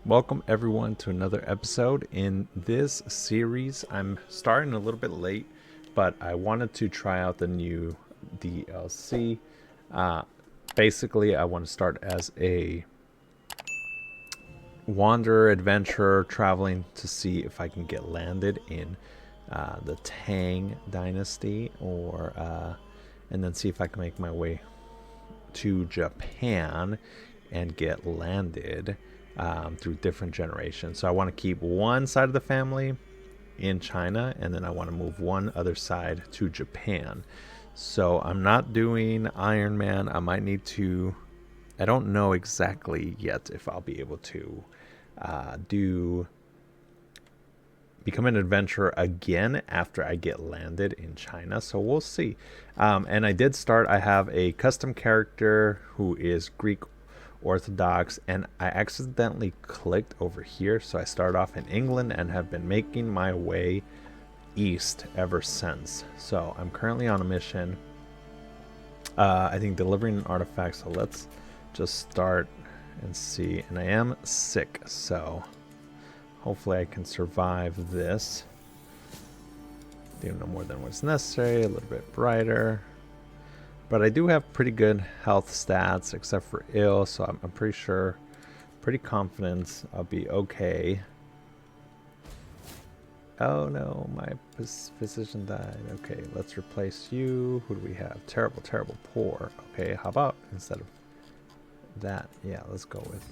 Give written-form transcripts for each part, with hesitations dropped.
Welcome everyone to another episode. In this series, I'm starting a little bit late, but I wanted to try out the new DLC. Uh, Basically, I want to start as a wanderer, adventurer, traveling to see if I can get landed in the Tang Dynasty, and then see if I can make my way to Japan and get landed through different generations. So I want to keep one side of the family in China, and then I want to move one other side to Japan. So I'm not doing Iron Man. I might need to. I don't know exactly yet if I'll be able to become an adventurer again after I get landed in China. So we'll see. And I did start. I have a custom character who is Greek Orthodox, and I accidentally clicked over here. So I started off in England and have been making my way east ever since. So I'm currently on a mission. I think delivering an artifact. So let's just start and see. And I am sick, so hopefully I can survive this. Do no more than what's necessary, a little bit brighter. But I do have pretty good health stats, except for ill, so I'm pretty sure, pretty confident I'll be okay. Oh no, my physician died. Okay, let's replace you. Who do we have? Terrible, terrible, poor. Okay, how about instead of that? Yeah, let's go with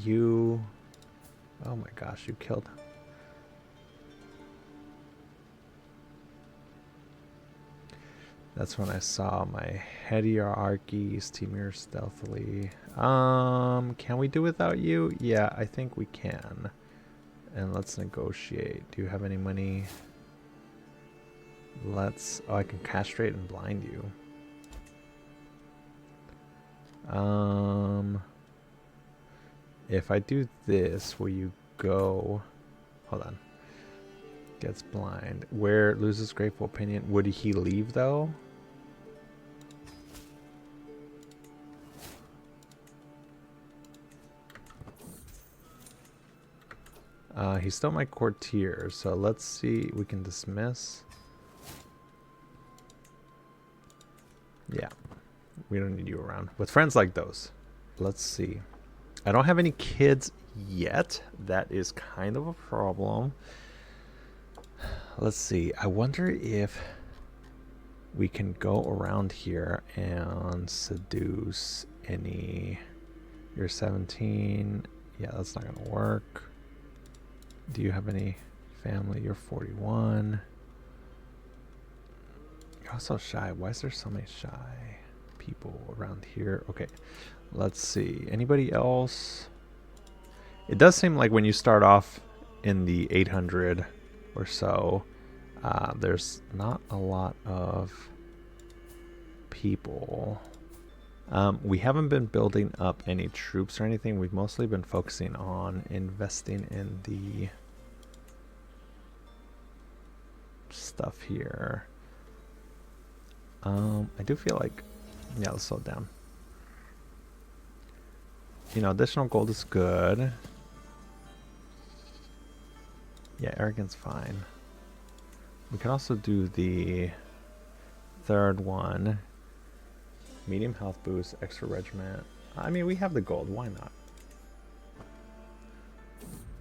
you. Oh my gosh, you killed. That's when I saw my hierarchies, Timur stealthily. Can we do without you? Yeah, I think we can. And let's negotiate. Do you have any money? Let's. Oh, I can castrate and blind you. If I do this, will you go? Hold on. Gets blind. Where loses grateful opinion. Would he leave though? He's still my courtier, so let's see. We can dismiss. Yeah, we don't need you around with friends like those. Let's see. I don't have any kids yet. That is kind of a problem. Let's see. I wonder if we can go around here and seduce any. You're 17. Yeah, that's not gonna work. Do you have any family? You're 41. You're also shy. Why is there so many shy people around here? Okay, let's see. Anybody else? It does seem like when you start off in the 800 or so, there's not a lot of people. We haven't been building up any troops or anything. We've mostly been focusing on investing in the stuff here. I do feel like, yeah, let's slow down. You know, additional gold is good. Yeah, arrogance fine. We can also do the third one. Medium health boost, extra regiment. I mean, we have the gold. Why not?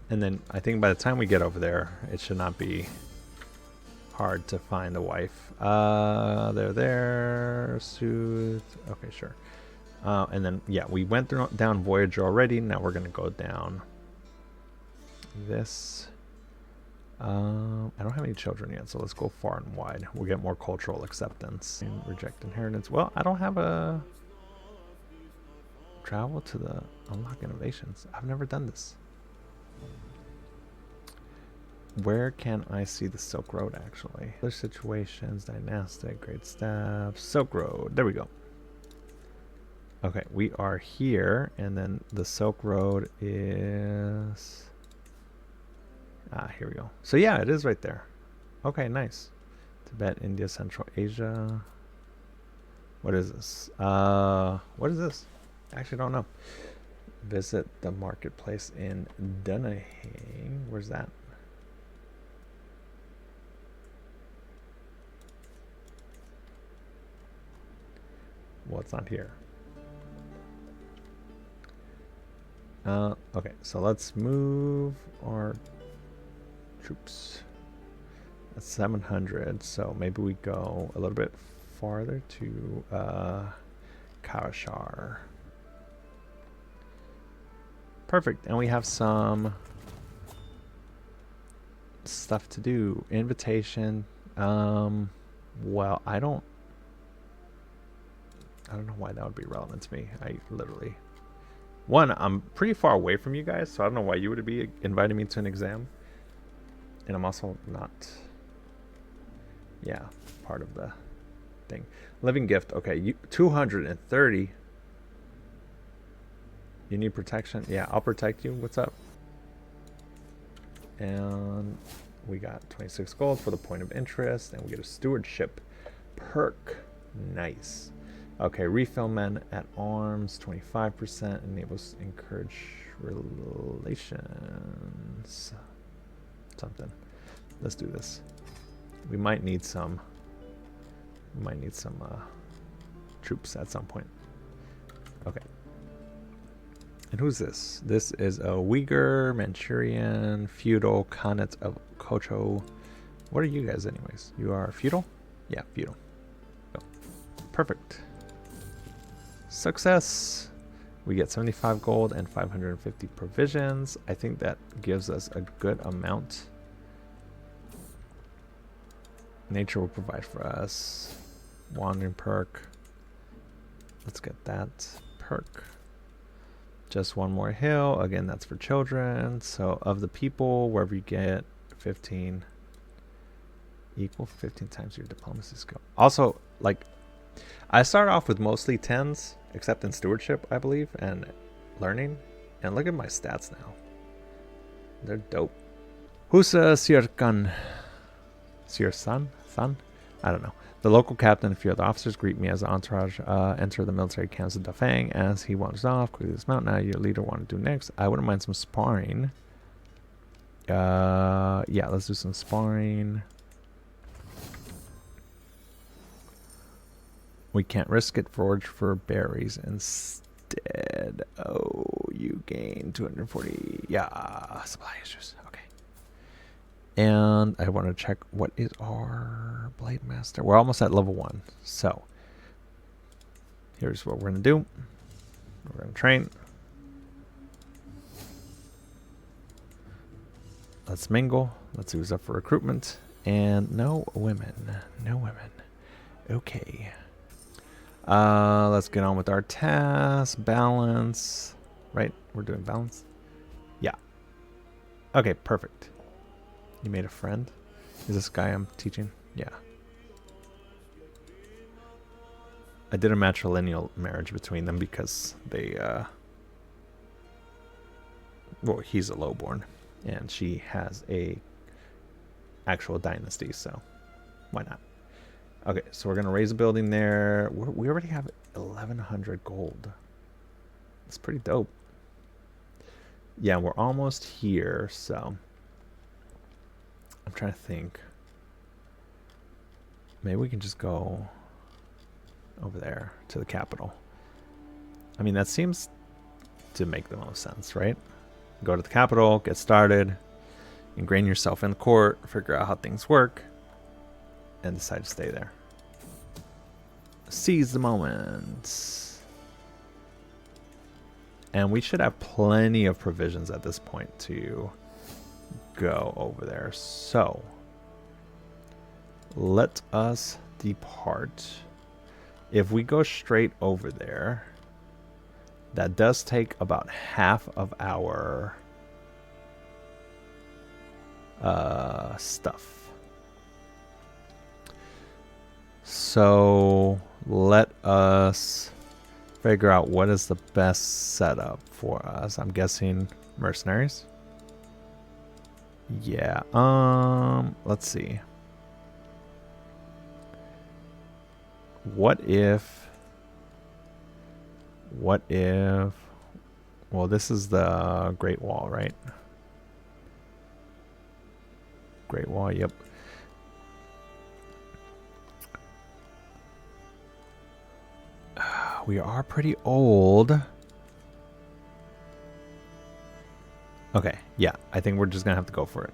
And then I think by the time we get over there, it should not be hard to find a wife. They're there. Soothe. Okay, sure. And then, yeah, we went down Voyager already. Now we're going to go down this. I don't have any children yet, so let's go far and wide. We'll get more cultural acceptance. And reject inheritance. Well, I don't have a travel to the unlock innovations. I've never done this. Where can I see the Silk Road, actually? Other situations, dynastic, great staff, Silk Road. There we go. Okay, we are here, and then the Silk Road is... here we go. So yeah, it is right there. Okay, nice. Tibet, India, Central Asia. What is this? What is this? I actually don't know. Visit the marketplace in Dunahang. Where's that? Well, it's not here. Okay, so let's move our troops. That's 700, so maybe we go a little bit farther to Kawashar. Perfect, and we have some stuff to do. Invitation. Well, I don't know why that would be relevant to me. One, I'm pretty far away from you guys, so I don't know why you would be inviting me to an exam. And I'm also not, yeah, part of the thing. Living gift, okay, 230. You need protection? Yeah, I'll protect you. What's up? And we got 26 gold for the point of interest, and we get a stewardship perk. Nice. Okay, refill men at arms, 25%, enables encourage relations. Something. Let's do this. We might need some troops at some point. Okay. And who's this? This is a Uyghur, Manchurian, feudal, Khanate of Kocho. What are you guys anyways? You are feudal? Yeah, feudal. Go. Perfect. Success. We get 75 gold and 550 provisions. I think that gives us a good amount. Nature will provide for us. Wandering perk. Let's get that perk. Just one more hill. Again, that's for children. So of the people, wherever you get 15 equal 15 times your diplomacy skill. Also, like, I start off with mostly 10s, except in stewardship, I believe, and learning. And look at my stats now. They're dope. Who's Sirkan? Sirsan? San? I don't know. The local captain and a few other officers greet me as the entourage enter the military camps of Dafang. As he wanders off, quickly dismount. Now your leader want to do next. I wouldn't mind some sparring. Yeah, let's do some sparring. We can't risk it. Forage for berries instead. Oh, you gain 240. Yeah, supply issues. Okay. And I want to check what is our Blade Master. We're almost at level 1. So here's what we're going to do. We're going to train. Let's mingle. Let's use up for recruitment. And no women. No women. Okay. Let's get on with our task. Balance. Right? We're doing balance. Yeah. Okay, perfect. You made a friend? Is this guy I'm teaching? Yeah. I did a matrilineal marriage between them because they, well, he's a lowborn, and she has a actual dynasty, so why not? Okay, so we're going to raise a building there. We already have 1,100 gold. That's pretty dope. Yeah, we're almost here, so I'm trying to think. Maybe we can just go over there to the capital. I mean, that seems to make the most sense, right? Go to the capital, get started, ingrain yourself in the court, figure out how things work, and decide to stay there. Seize the moment. And we should have plenty of provisions at this point to go over there. So let us depart. If we go straight over there, that does take about half of our stuff. So let us figure out what is the best setup for us. I'm guessing mercenaries. Yeah. Let's see. What if Well, this is the Great Wall, right? Great Wall, yep. We are pretty old. Okay, yeah, I think we're just gonna have to go for it.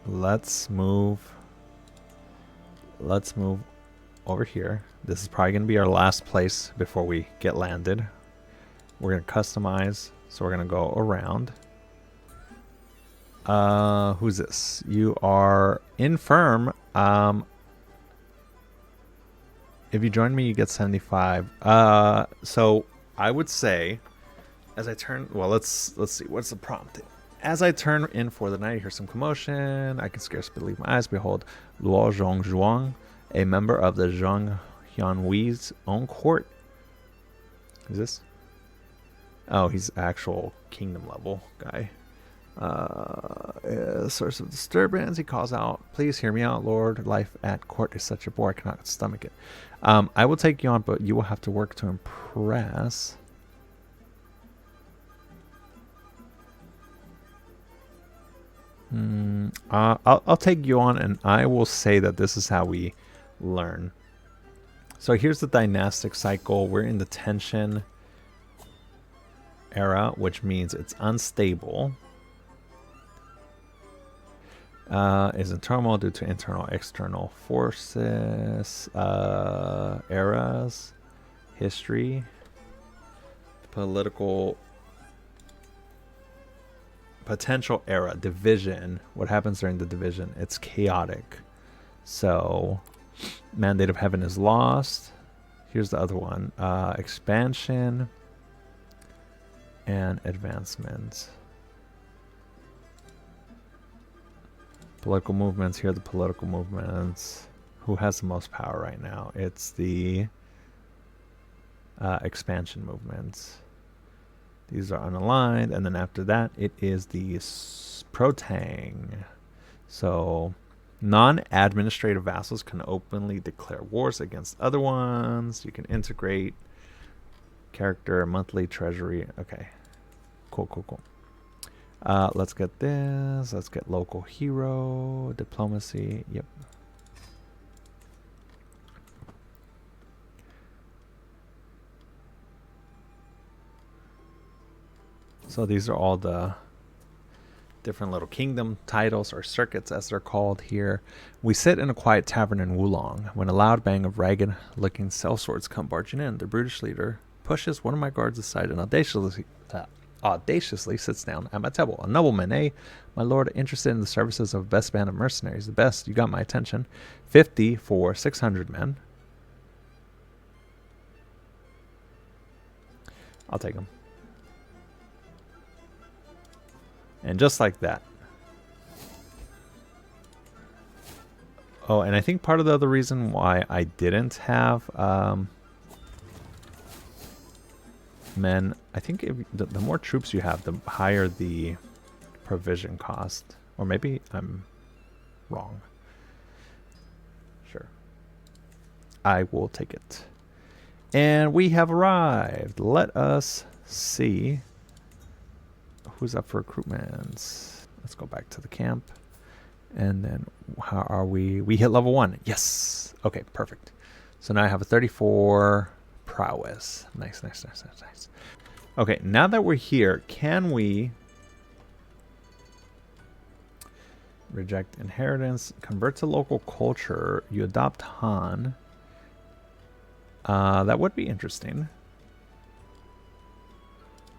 Let's move over here. This is probably gonna be our last place before we get landed. We're gonna customize, so we're gonna go around. Who's this? You are infirm. If you join me, you get 75. So I would say, as I turn, well, let's see, what's the prompt? As I turn in for the night, I hear some commotion. I can scarce believe my eyes. Behold, Luo Zhongzhuang, a member of the Zhang Huanhui's own court. Is this? Oh, he's actual kingdom level guy. Source of disturbance. He calls out, "Please hear me out, Lord. Life at court is such a bore. I cannot stomach it." I will take you on, but you will have to work to impress. I'll take you on, and I will say that this is how we learn. So here's the dynastic cycle. We're in the tension era, which means it's unstable. Is in turmoil due to internal external forces. Eras, history, political, potential era, division. What happens during the division? It's chaotic. So Mandate of Heaven is lost. Here's the other one. Expansion and advancement. Political movements. Here are the political movements. Who has the most power right now? It's the expansion movements. These are unaligned. And then after that, it is the protang. So non-administrative vassals can openly declare wars against other ones. You can integrate character, monthly treasury. Okay. Cool, cool, cool. Let's get this. Let's get local hero, diplomacy. Yep. So these are all the different little kingdom titles or circuits as they're called here. We sit in a quiet tavern in Wulong when a loud bang of ragged-looking sellswords come barging in. The brutish leader pushes one of my guards aside and audaciously sits down at my table. "A nobleman, eh? My lord, interested in the services of best band of mercenaries. The best. You got my attention. 50 for 600 men. I'll take them." And just like that. Oh, and I think part of the other reason why I didn't have men, I think if the more troops you have, the higher the provision cost. Or maybe I'm wrong. Sure. I will take it. And we have arrived. Let us see who's up for recruitment. Let's go back to the camp. And then how are we? We hit level 1. Yes. Okay, perfect. So now I have a 34 prowess. Nice, nice, nice, nice, nice. Okay, now that we're here, can we reject inheritance, convert to local culture, you adopt Han. That would be interesting.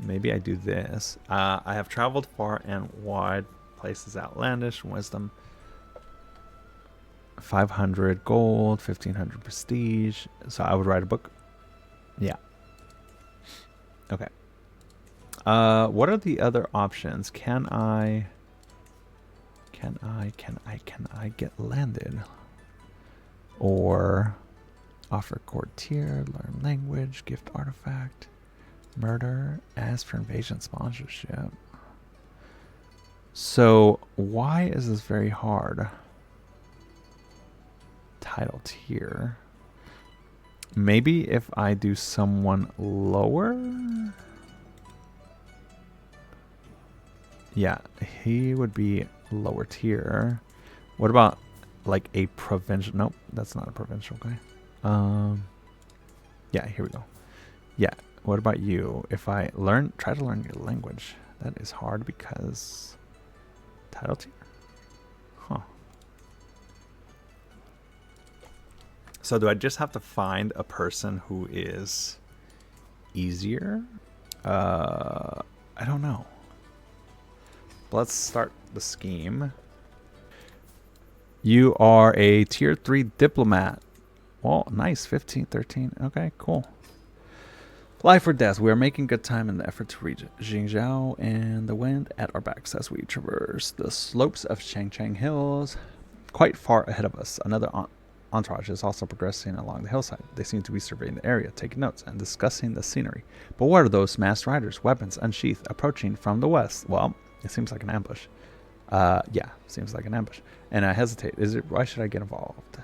Maybe I do this. I have traveled far and wide. Places outlandish. Wisdom. 500 gold. 1500 prestige. So I would write a book. Yeah. Okay. What are the other options? Can I get landed? Or offer courtier, learn language, gift artifact. Murder, ask for invasion sponsorship. So why is this very hard? Title tier. Maybe if I do someone lower? Yeah, he would be lower tier. What about like a provincial? Nope, that's not a provincial guy. Yeah, here we go. Yeah, what about you? If I try to learn your language, that is hard because title tier? Huh. So do I just have to find a person who is easier? I don't know. Let's start the scheme. You are a tier 3 diplomat. Well, nice. 15, 13. Okay, cool. Life or death. We are making good time in the effort to reach Jingzhou and the wind at our backs as we traverse the slopes of Changchang Hills. Quite far ahead of us, another entourage is also progressing along the hillside. They seem to be surveying the area, taking notes, and discussing the scenery. But what are those masked riders, weapons unsheathed, approaching from the west? Well, it seems like an ambush. Yeah, seems like an ambush. And I hesitate. Why should I get involved?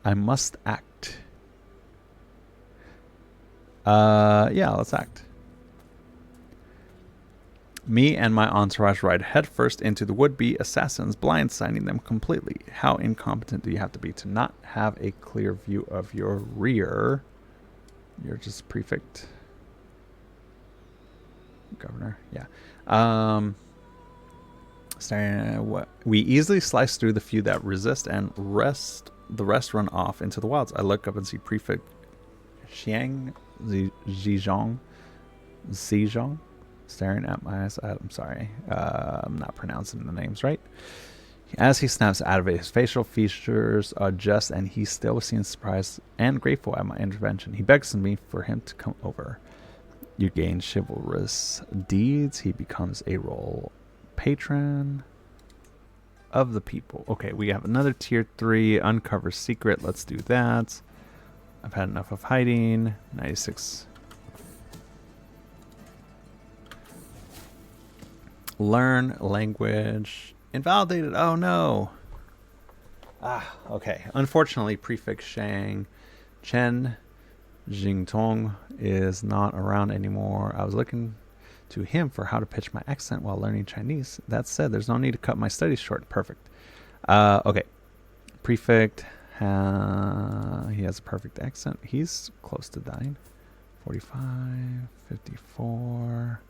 I must act. Yeah, let's act. Me and my entourage ride headfirst into the would-be assassins, blindsiding them completely. How incompetent do you have to be to not have a clear view of your rear? You're just prefect. Governor, yeah. We easily slice through the few that resist, and the rest run off into the wilds. I look up and see Prefect Xiang Zizhong staring at my eyes. I'm sorry, I'm not pronouncing the names right. As he snaps out of it, his facial features adjust, and he still seems surprised and grateful at my intervention. He begs me for him to come over. You gain chivalrous deeds. He becomes a role patron of the people. Okay, we have another tier 3 uncover secret. Let's do that. I've had enough of hiding. 96. Learn language. Invalidated. Oh no. Okay. Unfortunately, prefix Shang Chen Jingtong is not around anymore. I was looking to him for how to pitch my accent while learning Chinese. That said, there's no need to cut my studies short. Perfect. Okay. Prefect. He has a perfect accent. He's close to dying. 45, 54.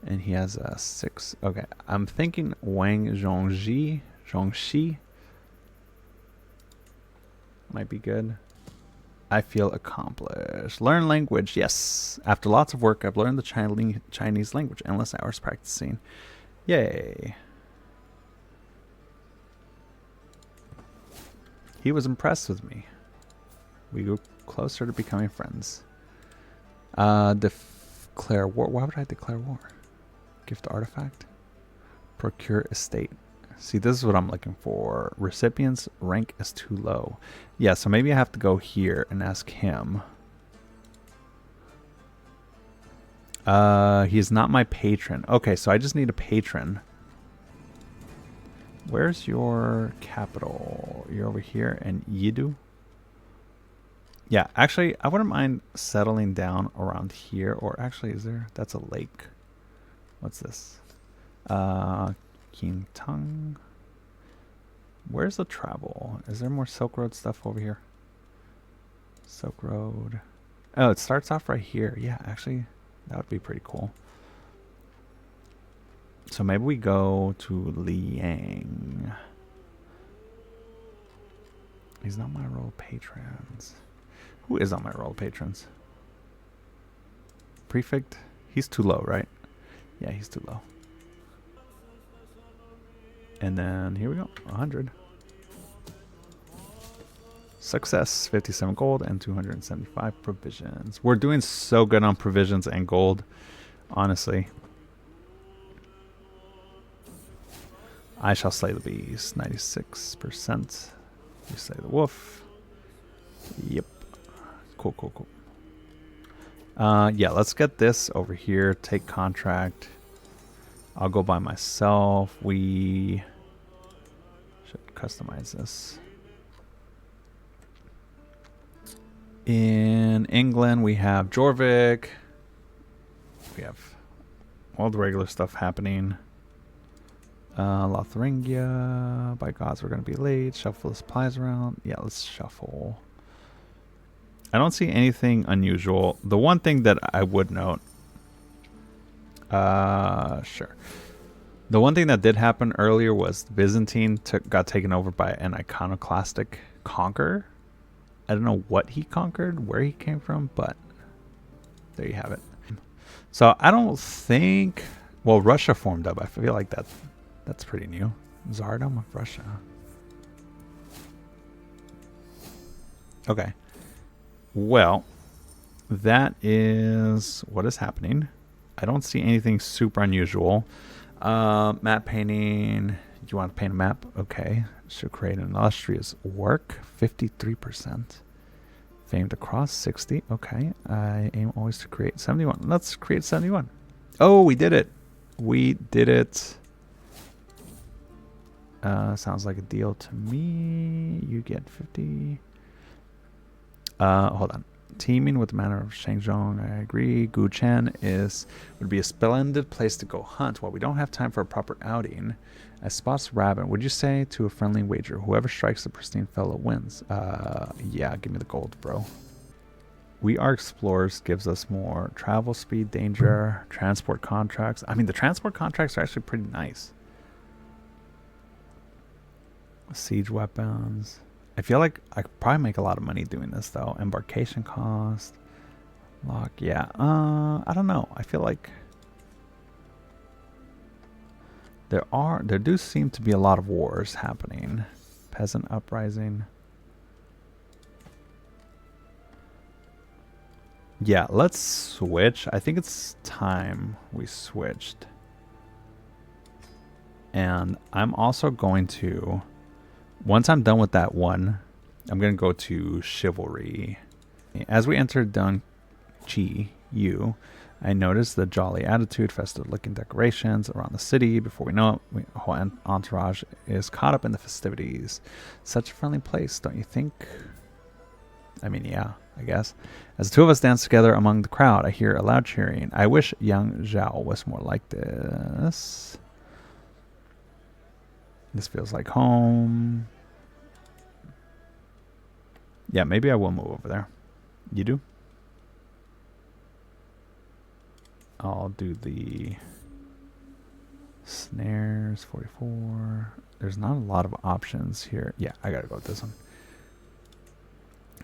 And he has a 6. Okay. I'm thinking Wang Zhongxi might be good. I feel accomplished. Learn language. Yes. After lots of work, I've learned the Chinese language. Endless hours practicing. Yay. He was impressed with me. We grew closer to becoming friends. Declare war. Why would I declare war? Gift artifact. Procure estate. See, this is what I'm looking for. Recipient's rank is too low. Yeah, so maybe I have to go here and ask him. He's not my patron. Okay, so I just need a patron. Where's your capital? You're over here in Yidu? Yeah, actually, I wouldn't mind settling down around here. Or actually, is there? That's a lake. What's this? Qingtang. Where's the travel? Is there more Silk Road stuff over here? Silk Road. Oh, it starts off right here. Yeah, actually, that would be pretty cool. So maybe we go to Liang. He's not my royal patrons. Who is on my royal patrons? Prefect? He's too low, right? Yeah, he's too low. And then here we go, 100. Success, 57 gold and 275 provisions. We're doing so good on provisions and gold, honestly. I shall slay the beast, 96%. You slay the wolf. Yep. Cool, cool, cool. Yeah, let's get this over here. Take contract. I'll go by myself. We should customize this. In England, we have Jorvik. We have all the regular stuff happening. Lotharingia. By gods, we're going to be late. Shuffle the supplies around. Yeah, let's shuffle. I don't see anything unusual. The one thing that I would note... sure. The one thing that did happen earlier was Byzantine got taken over by an iconoclastic conqueror. I don't know what he conquered, where he came from, but there you have it. So I don't think... Well, Russia formed up. I feel like that's pretty new. Tsardom of Russia. Okay. Well, that is what is happening. I don't see anything super unusual. Map painting. Do you want to paint a map? Okay. Should create an illustrious work. 53%. Famed across 60. Okay. I aim always to create 71. Let's create 71. Oh, we did it. We did it. Sounds like a deal to me. You get 50. Hold on. Teaming with the manor of Shangzhong, I agree. Guchen would be a splendid place to go hunt. While we don't have time for a proper outing, I spots rabbit. Would you say to a friendly wager, whoever strikes the pristine fellow wins? Yeah, give me the gold, bro. We are explorers, gives us more travel speed, danger, transport contracts. I mean, the transport contracts are actually pretty nice. Siege weapons. I feel like I could probably make a lot of money doing this, though. Embarkation cost. Lock, yeah. I don't know. I feel like there do seem to be a lot of wars happening. Peasant uprising. Yeah, let's switch. I think it's time we switched. And I'm also going to... Once I'm done with that one, I'm going to go to Chivalry. As we enter Dun Chi Yu, I notice the jolly attitude, festive-looking decorations around the city. Before we know it, the whole entourage is caught up in the festivities. Such a friendly place, don't you think? I mean, yeah, I guess. As the two of us dance together among the crowd, I hear a loud cheering. I wish Yang Zhao was more like this. This feels like home. Yeah, maybe I will move over there. You do? I'll do the snares, 44. There's not a lot of options here. Yeah, I gotta go with this one.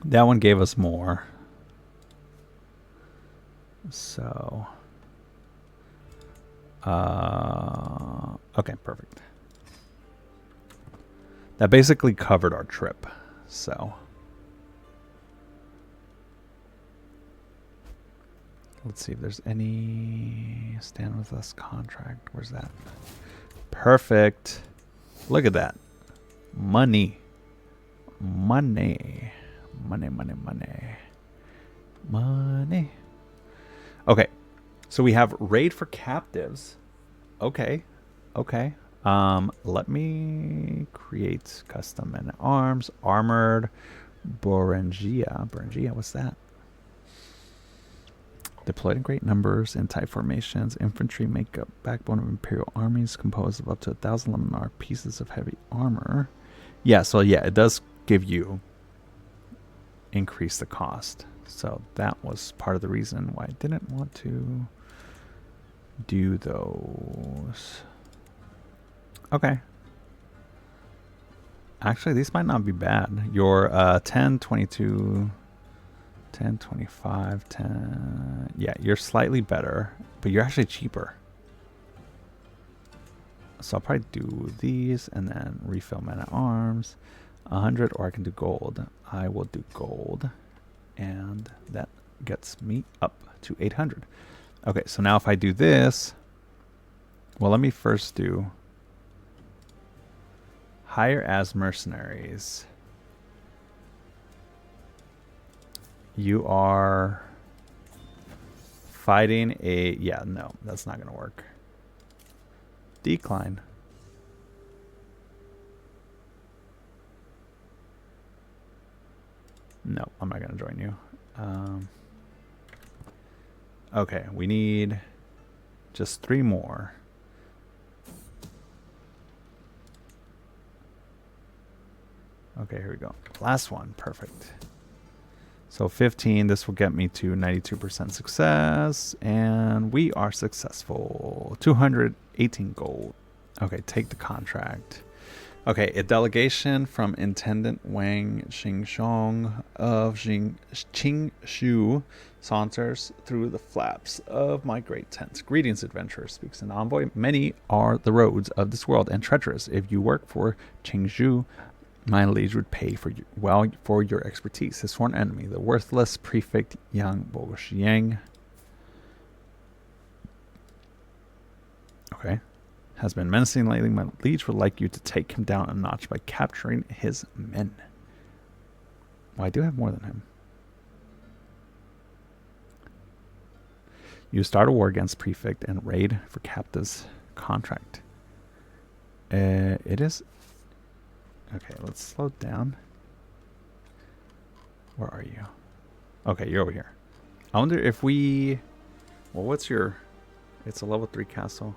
That one gave us more. So, okay, perfect. That basically covered our trip. So, let's see if there's any stand with us contract. Where's that? Perfect. Look at that. Money. Money. Money, money, money. Money. Okay. So we have raid for captives. Okay. Okay. Let me create custom men at arms. Armored Borangia. Borangia, what's that? Deployed in great numbers in tight formations, infantry make up backbone of imperial armies composed of up to 1,000 laminar pieces of heavy armor. Yeah, so yeah, it does give you increase the cost. So that was part of the reason why I didn't want to do those. Okay. Actually, these might not be bad. Your 10, 22... 10, 25, 10. Yeah, you're slightly better, but you're actually cheaper. So I'll probably do these and then refill men at arms. 100, or I can do gold. I will do gold. And that gets me up to 800. Okay, so now if I do this, well, let me first do hire as mercenaries. You are fighting a... Yeah, no, that's not going to work. Decline. No, I'm not going to join you. Okay, we need just 3 more. Okay, here we go. Last one. Perfect. So 15, this will get me to 92% success, and we are successful. 218 gold. Okay, take the contract. Okay, a delegation from Intendant Wang Xingshong of Qingshu saunters through the flaps of my great tent. Greetings, adventurer, speaks an envoy. Many are the roads of this world, and treacherous. If you work for Qingshu, my liege would pay for your expertise. His sworn enemy, the worthless prefect Yang Bogoxiang. Okay. Has been menacing lately. My liege would like you to take him down a notch by capturing his men. Well, I do have more than him. You start a war against prefect and raid for captives contract. It is... Okay, let's slow down. Where are you? Okay, you're over here. I wonder if we... Well, what's your... It's a level 3 castle.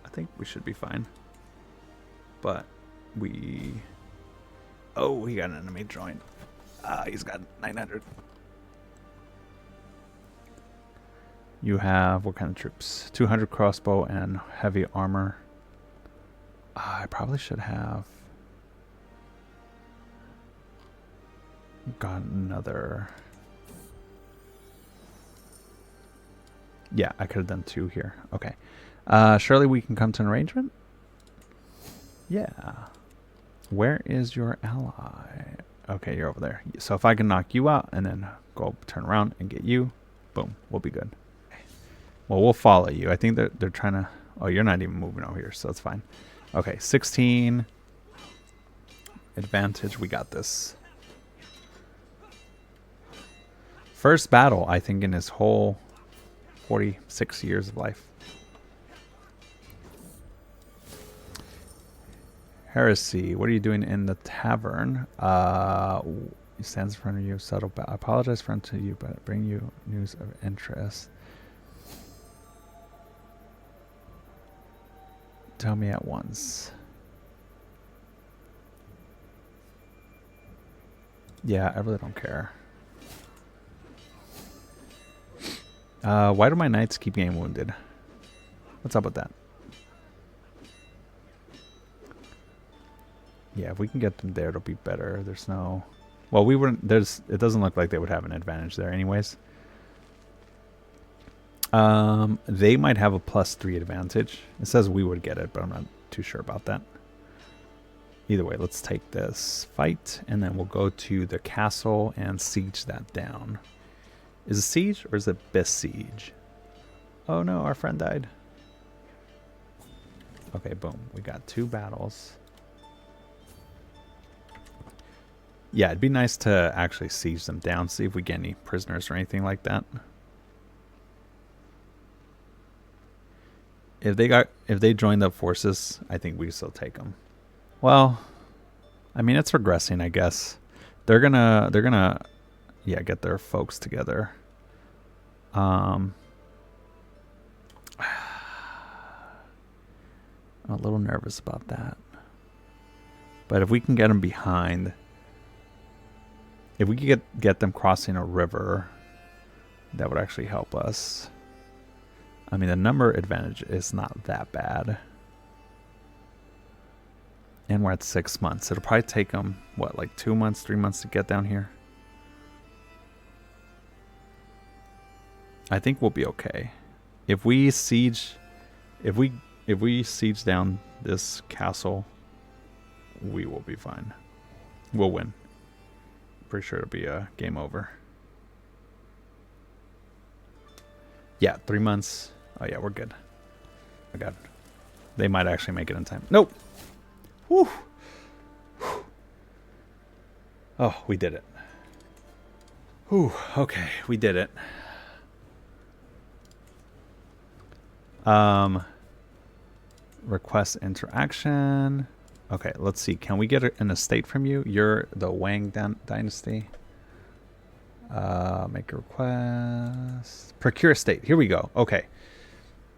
I think we should be fine. But we... Oh, he got an enemy join. He's got 900. You have what kind of troops? 200 crossbow and heavy armor. I probably should have got another. Yeah, I could have done 2 here. Okay. Surely we can come to an arrangement? Yeah. Where is your ally? Okay, you're over there. So if I can knock you out and then go turn around and get you, boom, we'll be good. Well, we'll follow you. I think they're trying to... Oh, you're not even moving over here, so that's fine. Okay, 16. Advantage. We got this. First battle, I think, in his whole 46 years of life. Heresy. What are you doing in the tavern? He stands in front of you. Subtle. I apologize for unto you, but bring you news of interest. Tell me at once. Yeah, I really don't care. Why do my knights keep getting wounded? What's up with that? Yeah, if we can get them there, it'll be better. There's no... Well, we wouldn't... It doesn't look like they would have an advantage there anyways. They might have a +3 advantage. It says we would get it, but I'm not too sure about that. Either way, let's take this fight, and then we'll go to the castle and siege that down. Is it siege or is it besiege? Oh no, our friend died. Okay, boom. We got 2 battles. Yeah, it'd be nice to actually siege them down, see if we get any prisoners or anything like that. If they joined up forces, I think we still take them. Well, I mean, it's regressing, I guess. They're gonna yeah, get their folks together. I'm a little nervous about that. But if we can get them behind, if we could get them crossing a river, that would actually help us. I mean, the number advantage is not that bad. And we're at 6 months. It'll probably take them, what, like 2 months, 3 months to get down here? I think we'll be okay. If we siege down this castle, we will be fine. We'll win. Pretty sure it'll be a game over. Yeah, 3 months. Oh yeah, we're good. Oh god. They might actually make it in time. Nope. Whew. Oh, we did it. Whew. Okay, we did it. Request interaction. Okay, let's see. Can we get an estate from you? You're the Wang dynasty. Make a request. Procure estate. Here we go. Okay.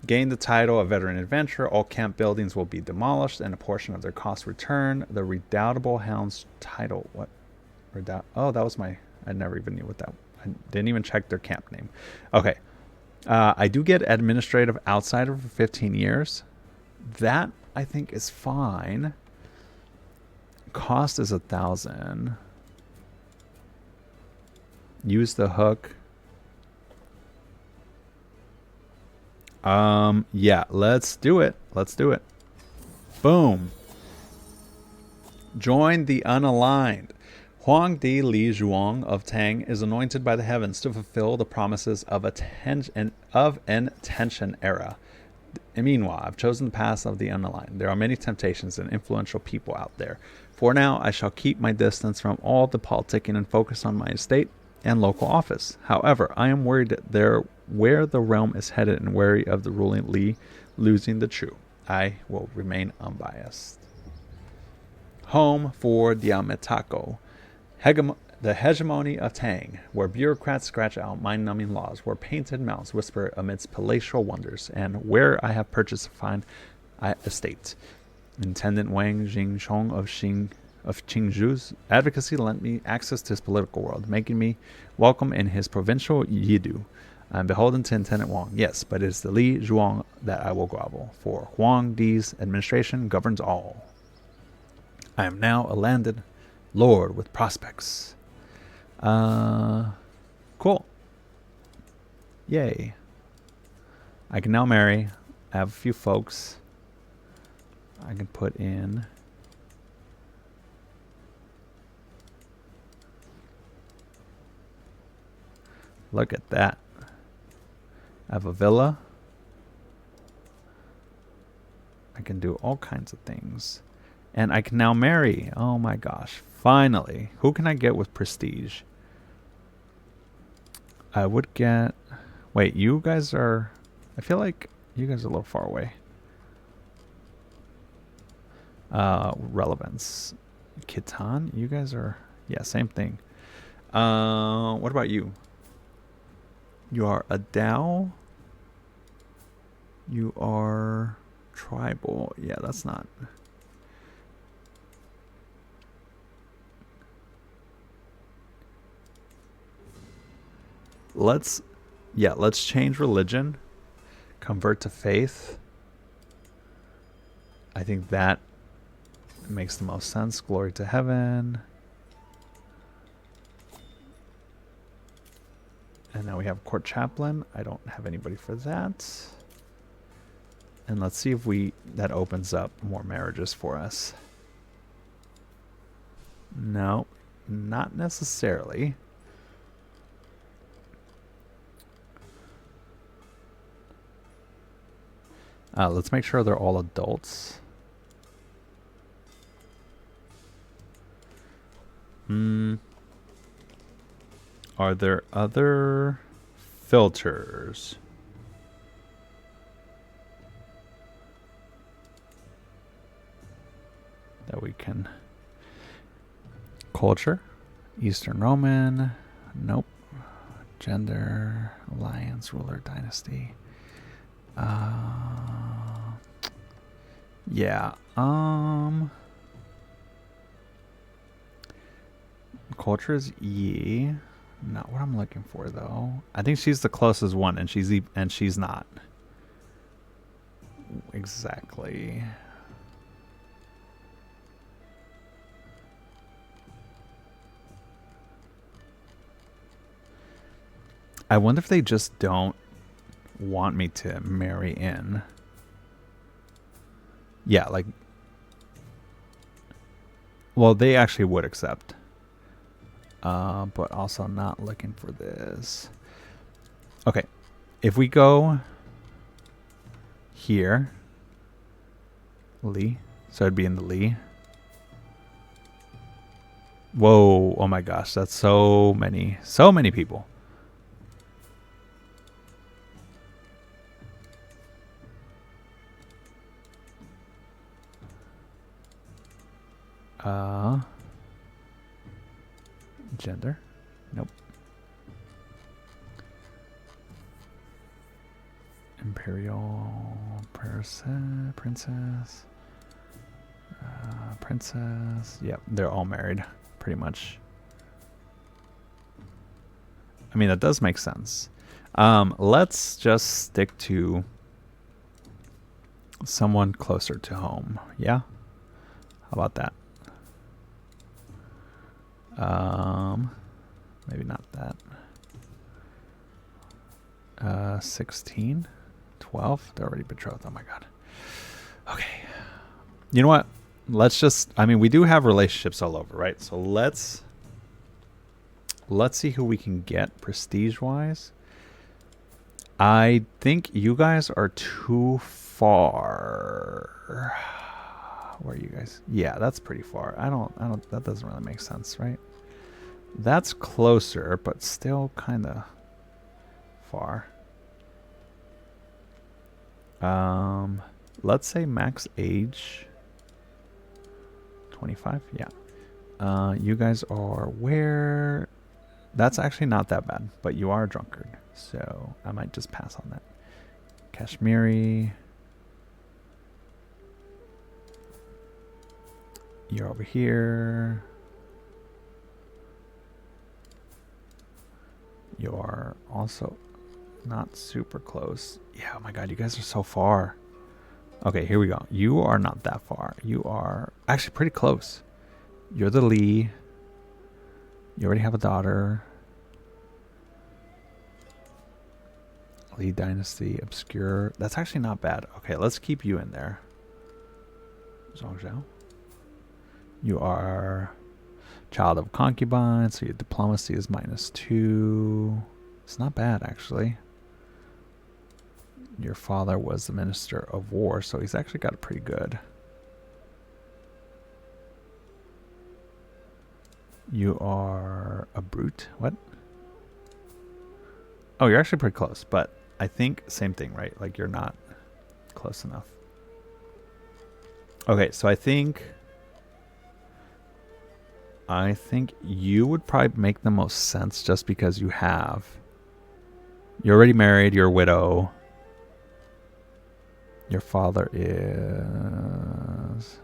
Gain the title of veteran adventurer. All camp buildings will be demolished and a portion of their cost returned. The Redoubtable Hounds title. What? Oh, that was my... I never even knew what that... I didn't even check their camp name. Okay. I do get administrative outsider for 15 years. That, I think, is fine. Cost is 1,000. Use the hook. Yeah, let's do it. Let's do it. Boom. Join the unaligned. Huang Di Li Zhuang of Tang is anointed by the heavens to fulfill the promises of an tension era. And meanwhile, I've chosen the path of the unaligned. There are many temptations and influential people out there. For now, I shall keep my distance from all the politicking and focus on my estate and local office. However, I am worried where the realm is headed and wary of the ruling Li losing the true. I will remain unbiased. Home for Diametako. The hegemony of Tang, where bureaucrats scratch out mind-numbing laws, where painted mounts whisper amidst palatial wonders, and where I have purchased a fine estate. Intendant Wang Jingchong of Qingzhu's advocacy lent me access to his political world, making me welcome in his provincial Yidu. I am beholden to Intendant Wang, yes, but it is the Li Zhuang that I will grovel, for Huang Di's administration governs all. I am now a landed lord with prospects. Cool. Yay. I can now marry. I have a few folks. I can put in. Look at that. I have a villa. I can do all kinds of things. And I can now marry. Oh my gosh. Finally. Who can I get with prestige? I would get... Wait, you guys are... I feel like you guys are a little far away. Relevance. Khitan? You guys are... Yeah, same thing. What about you? You are a Dao. You are tribal. Yeah, that's not... Let's change religion. Convert to faith. I think that makes the most sense. Glory to heaven. And now we have court chaplain. I don't have anybody for that. And let's see if that opens up more marriages for us. No, not necessarily. Let's make sure they're all adults. Are there other filters? That we can... Culture. Eastern Roman. Nope. Gender. Alliance. Ruler. Dynasty. Yeah. Culture is Yi. Not what I'm looking for though. I think she's the closest one, and she's not. Exactly. I wonder if they just don't want me to marry in. Yeah, like... Well, they actually would accept. But also not looking for this. Okay. If we go here. Li. So it'd be in the Li. Whoa. Oh my gosh. That's so many. So many people. Gender. Nope. Imperial princess. Princess. Yep, they're all married, pretty much. I mean, that does make sense. Let's just stick to someone closer to home. Yeah? How about that? Maybe not that. 16? 12? They're already betrothed. Oh my god. Okay. You know what? Let's just, I mean, we do have relationships all over, right? So let's see who we can get prestige-wise. I think you guys are too far. Where are you guys? Yeah, that's pretty far. I don't, that doesn't really make sense, right? That's closer, but still kind of far. Let's say max age 25. Yeah. You guys are where? That's actually not that bad, but you are a drunkard, so I might just pass on that. Kashmiri. You're over here. You are also not super close. Yeah, oh my god, you guys are so far. Okay, here we go. You are not that far. You are actually pretty close. You're the Lee. You already have a daughter. Lee Dynasty, obscure. That's actually not bad. Okay, let's keep you in there. Zhongzhou. You are child of concubine, so your diplomacy is -2. It's not bad, actually. Your father was the minister of war, so he's actually got it pretty good. You are a brute. What? Oh, you're actually pretty close, but I think same thing, right? Like you're not close enough. Okay, so I think you would probably make the most sense just because you're already married, you're a widow. Your father is...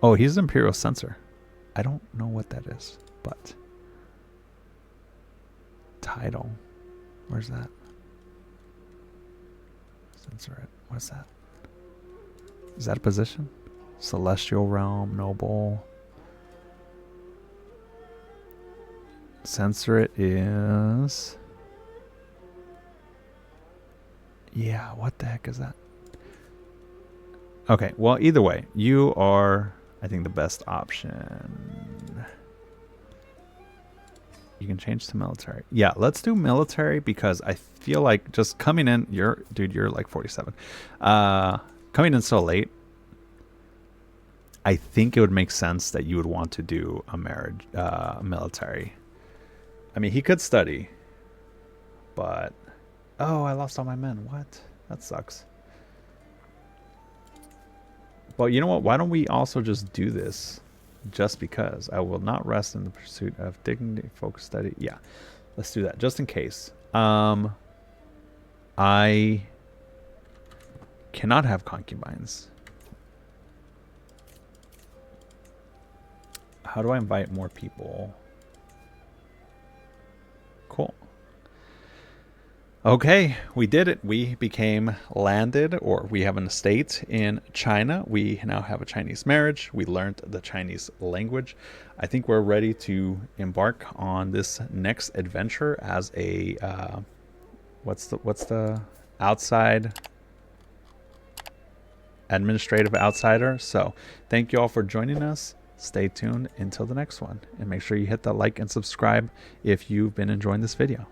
Oh, he's an Imperial Censor. I don't know what that is, but... Title. Where's that? Censor it. What's that? Is that a position? Celestial Realm, Noble. Censor it is... Yeah, what the heck is that? Okay, well, either way, you are, I think, the best option. You can change to military. Yeah, let's do military because I feel like just coming in, you're like 47. Coming in so late, I think it would make sense that you would want to do a marriage, military. I mean, he could study, but... Oh, I lost all my men. What? That sucks. Well, you know what? Why don't we also just do this? Just because. I will not rest in the pursuit of dignity, focus, study. Yeah, let's do that. Just in case. I cannot have concubines. How do I invite more people? Cool. Okay, we did it. We became landed, or we have an estate in China. We now have a Chinese marriage. We learned the Chinese language. I think we're ready to embark on this next adventure as a what's the outside administrative outsider. So thank you all for joining us. Stay tuned until the next one, and make sure you hit that like and subscribe if you've been enjoying this video.